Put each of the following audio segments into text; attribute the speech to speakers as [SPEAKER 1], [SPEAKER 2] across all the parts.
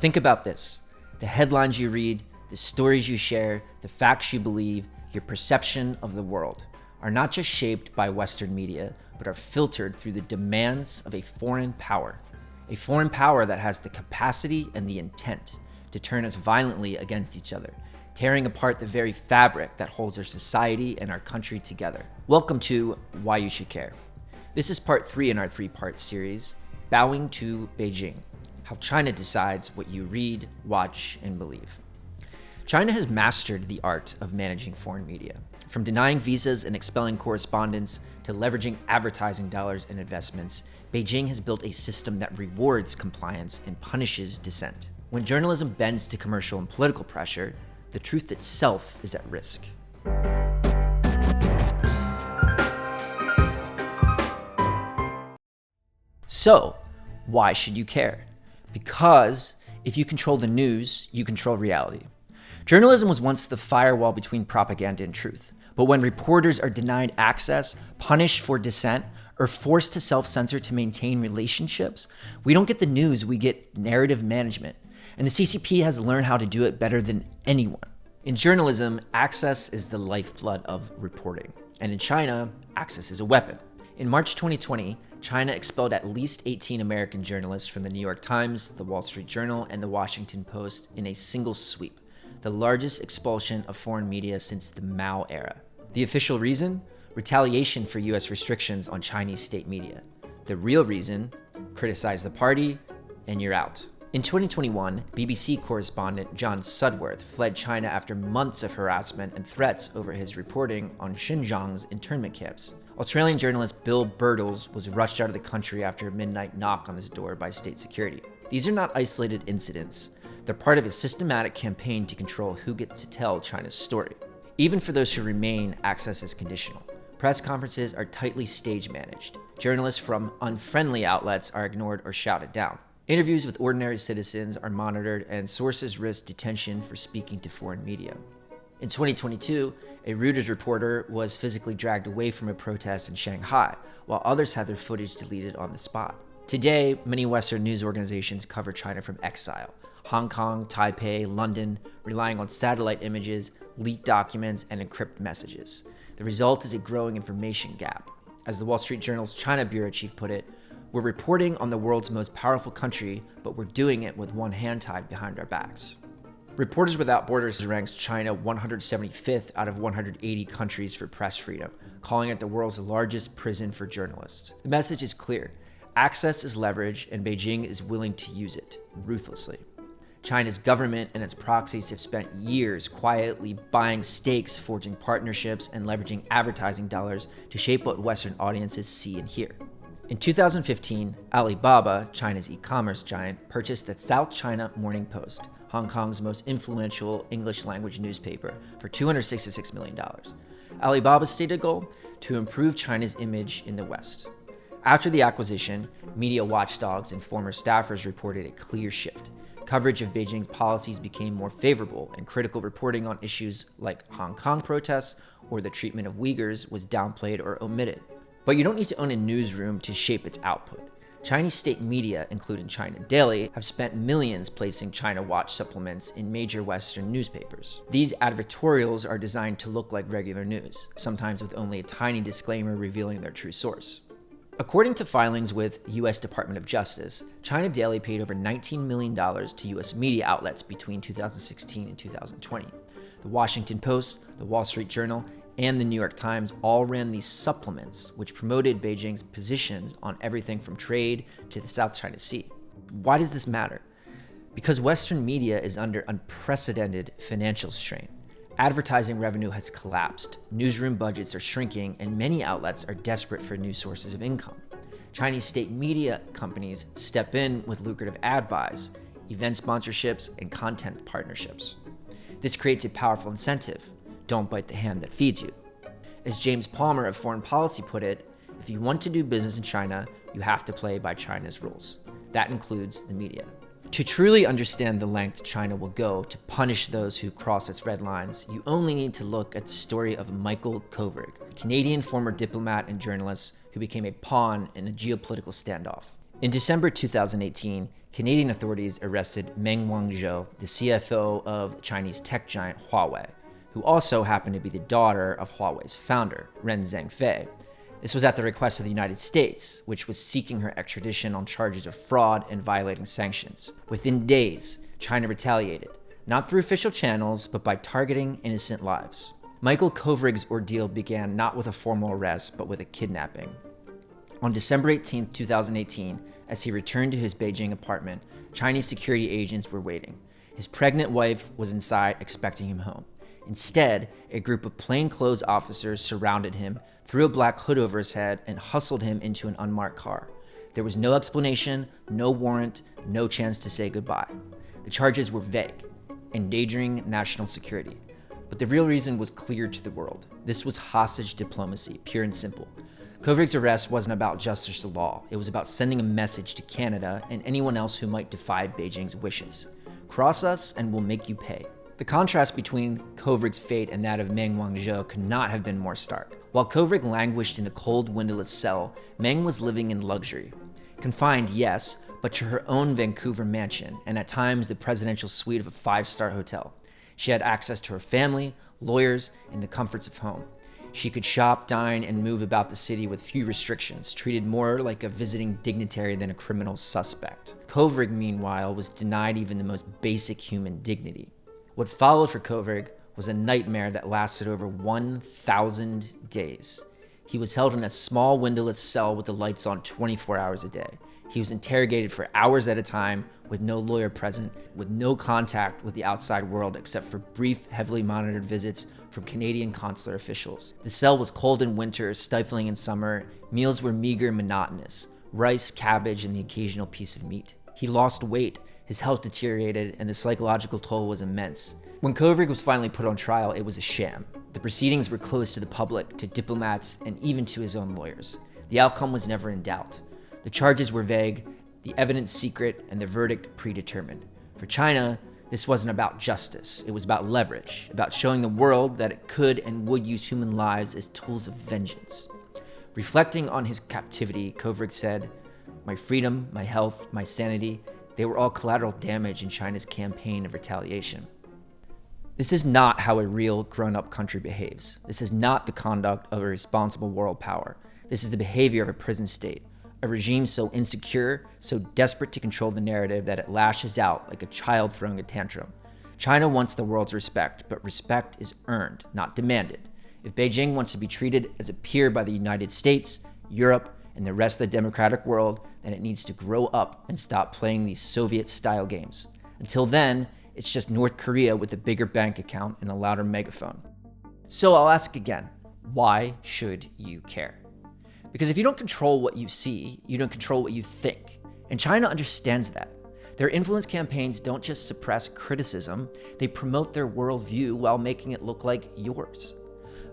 [SPEAKER 1] Think about this. The headlines you read, the stories you share, the facts you believe, your perception of the world are not just shaped by Western media, but are filtered through the demands of a foreign power. A foreign power that has the capacity and the intent to turn us violently against each other, tearing apart the very fabric that holds our society and our country together. Welcome to Why You Should Care. This is part 3 in our 3-part series, Bowing to Beijing, how China decides what you read, watch, and believe. China has mastered the art of managing foreign media. From denying visas and expelling correspondents to leveraging advertising dollars and investments, Beijing has built a system that rewards compliance and punishes dissent. When journalism bends to commercial and political pressure, the truth itself is at risk. So, why should you care? Because if you control the news, you control reality. Journalism was once the firewall between propaganda and truth. But when reporters are denied access, punished for dissent, or forced to self-censor to maintain relationships, we don't get the news, we get narrative management. And the CCP has learned how to do it better than anyone. In journalism, access is the lifeblood of reporting. And in China, access is a weapon. In March 2020, China expelled at least 18 American journalists from the New York Times, the Wall Street Journal, and the Washington Post in a single sweep, the largest expulsion of foreign media since the Mao era. The official reason? Retaliation for US restrictions on Chinese state media. The real reason? Criticize the party, and you're out. In 2021, BBC correspondent John Sudworth fled China after months of harassment and threats over his reporting on Xinjiang's internment camps. Australian journalist Bill Birtles was rushed out of the country after a midnight knock on his door by state security. These are not isolated incidents. They're part of a systematic campaign to control who gets to tell China's story. Even for those who remain, access is conditional. Press conferences are tightly stage managed. Journalists from unfriendly outlets are ignored or shouted down. Interviews with ordinary citizens are monitored, and sources risk detention for speaking to foreign media. In 2022, a Reuters reporter was physically dragged away from a protest in Shanghai, while others had their footage deleted on the spot. Today, many Western news organizations cover China from exile. Hong Kong, Taipei, London, relying on satellite images, leaked documents, and encrypted messages. The result is a growing information gap. As the Wall Street Journal's China bureau chief put it, "We're reporting on the world's most powerful country, but we're doing it with one hand tied behind our backs." Reporters Without Borders ranks China 175th out of 180 countries for press freedom, calling it the world's largest prison for journalists. The message is clear. Access is leverage, and Beijing is willing to use it, ruthlessly. China's government and its proxies have spent years quietly buying stakes, forging partnerships, and leveraging advertising dollars to shape what Western audiences see and hear. In 2015, Alibaba, China's e-commerce giant, purchased the South China Morning Post, Hong Kong's most influential English-language newspaper, for $266 million. Alibaba's stated goal? To improve China's image in the West. After the acquisition, media watchdogs and former staffers reported a clear shift. Coverage of Beijing's policies became more favorable, and critical reporting on issues like Hong Kong protests or the treatment of Uyghurs was downplayed or omitted. But you don't need to own a newsroom to shape its output. Chinese state media, including China Daily, have spent millions placing China Watch supplements in major Western newspapers. These advertorials are designed to look like regular news, sometimes with only a tiny disclaimer revealing their true source. According to filings with U.S. Department of Justice, China Daily paid over $19 million to U.S. media outlets between 2016 and 2020. The Washington Post, the Wall Street Journal, and the New York Times all ran these supplements, which promoted Beijing's positions on everything from trade to the South China Sea. Why does this matter? Because Western media is under unprecedented financial strain. Advertising revenue has collapsed, newsroom budgets are shrinking, and many outlets are desperate for new sources of income. Chinese state media companies step in with lucrative ad buys, event sponsorships, and content partnerships. This creates a powerful incentive. Don't bite the hand that feeds you. As James Palmer of Foreign Policy put it, if you want to do business in China, you have to play by China's rules. That includes the media. To truly understand the length China will go to punish those who cross its red lines, you only need to look at the story of Michael Kovrig, a Canadian former diplomat and journalist who became a pawn in a geopolitical standoff. In December 2018, Canadian authorities arrested Meng Wanzhou, the CFO of Chinese tech giant Huawei, who also happened to be the daughter of Huawei's founder, Ren Zhengfei. This was at the request of the United States, which was seeking her extradition on charges of fraud and violating sanctions. Within days, China retaliated, not through official channels, but by targeting innocent lives. Michael Kovrig's ordeal began not with a formal arrest, but with a kidnapping. On December 18, 2018, as he returned to his Beijing apartment, Chinese security agents were waiting. His pregnant wife was inside expecting him home. Instead, a group of plainclothes officers surrounded him, threw a black hood over his head, and hustled him into an unmarked car. There was no explanation, no warrant, no chance to say goodbye. The charges were vague: endangering national security. But the real reason was clear to the world. This was hostage diplomacy, pure and simple. Kovrig's arrest wasn't about justice or law. It was about sending a message to Canada and anyone else who might defy Beijing's wishes. Cross us and we'll make you pay. The contrast between Kovrig's fate and that of Meng Wanzhou could not have been more stark. While Kovrig languished in a cold, windowless cell, Meng was living in luxury. Confined, yes, but to her own Vancouver mansion, and at times the presidential suite of a 5-star hotel. She had access to her family, lawyers, and the comforts of home. She could shop, dine, and move about the city with few restrictions, treated more like a visiting dignitary than a criminal suspect. Kovrig, meanwhile, was denied even the most basic human dignity. What followed for Kovrig was a nightmare that lasted over 1,000 days. He was held in a small windowless cell with the lights on 24 hours a day. He was interrogated for hours at a time with no lawyer present, with no contact with the outside world except for brief, heavily monitored visits from Canadian consular officials. The cell was cold in winter, stifling in summer. Meals were meager and monotonous: rice, cabbage, and the occasional piece of meat. He lost weight, his health deteriorated, and the psychological toll was immense. When Kovrig was finally put on trial, it was a sham. The proceedings were closed to the public, to diplomats, and even to his own lawyers. The outcome was never in doubt. The charges were vague, the evidence secret, and the verdict predetermined. For China, this wasn't about justice. It was about leverage, about showing the world that it could and would use human lives as tools of vengeance. Reflecting on his captivity, Kovrig said, "My freedom, my health, my sanity, they were all collateral damage in China's campaign of retaliation." This is not how a real grown-up country behaves. This is not the conduct of a responsible world power. This is the behavior of a prison state, a regime so insecure, so desperate to control the narrative that it lashes out like a child throwing a tantrum. China wants the world's respect, but respect is earned, not demanded. If Beijing wants to be treated as a peer by the United States, Europe, and the rest of the democratic world, then it needs to grow up and stop playing these Soviet-style games. Until then, it's just North Korea with a bigger bank account and a louder megaphone. So I'll ask again, why should you care? Because if you don't control what you see, you don't control what you think. And China understands that. Their influence campaigns don't just suppress criticism, they promote their worldview while making it look like yours.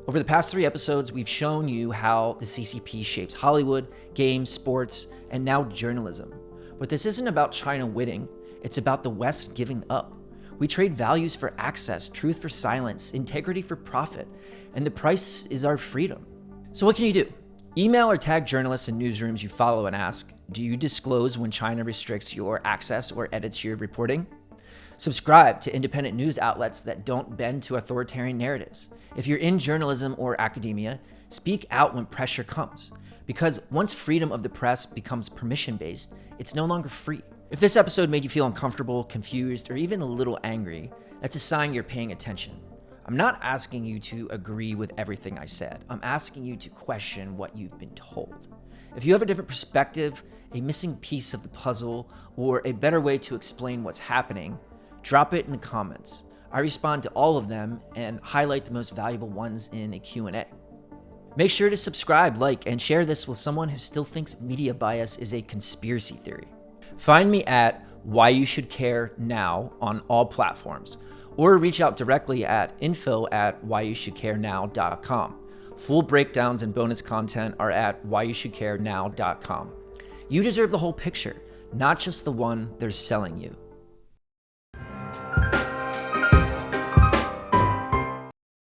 [SPEAKER 1] Over the past 3 episodes, we've shown you how the CCP shapes Hollywood, games, sports, and now journalism. But this isn't about China winning, it's about the West giving up. We trade values for access, truth for silence, integrity for profit, and the price is our freedom. So what can you do? Email or tag journalists and newsrooms you follow and ask, do you disclose when China restricts your access or edits your reporting? Subscribe to independent news outlets that don't bend to authoritarian narratives. If you're in journalism or academia, speak out when pressure comes. Because once freedom of the press becomes permission-based, it's no longer free. If this episode made you feel uncomfortable, confused, or even a little angry, that's a sign you're paying attention. I'm not asking you to agree with everything I said. I'm asking you to question what you've been told. If you have a different perspective, a missing piece of the puzzle, or a better way to explain what's happening, drop it in the comments. I respond to all of them and highlight the most valuable ones in a Q&A. Make sure to subscribe, like, and share this with someone who still thinks media bias is a conspiracy theory. Find me at Why You Should Care Now on all platforms, or reach out directly at info@whyyousshouldcarenow.com. Full breakdowns and bonus content are at whyyousshouldcarenow.com. You deserve the whole picture, not just the one they're selling you.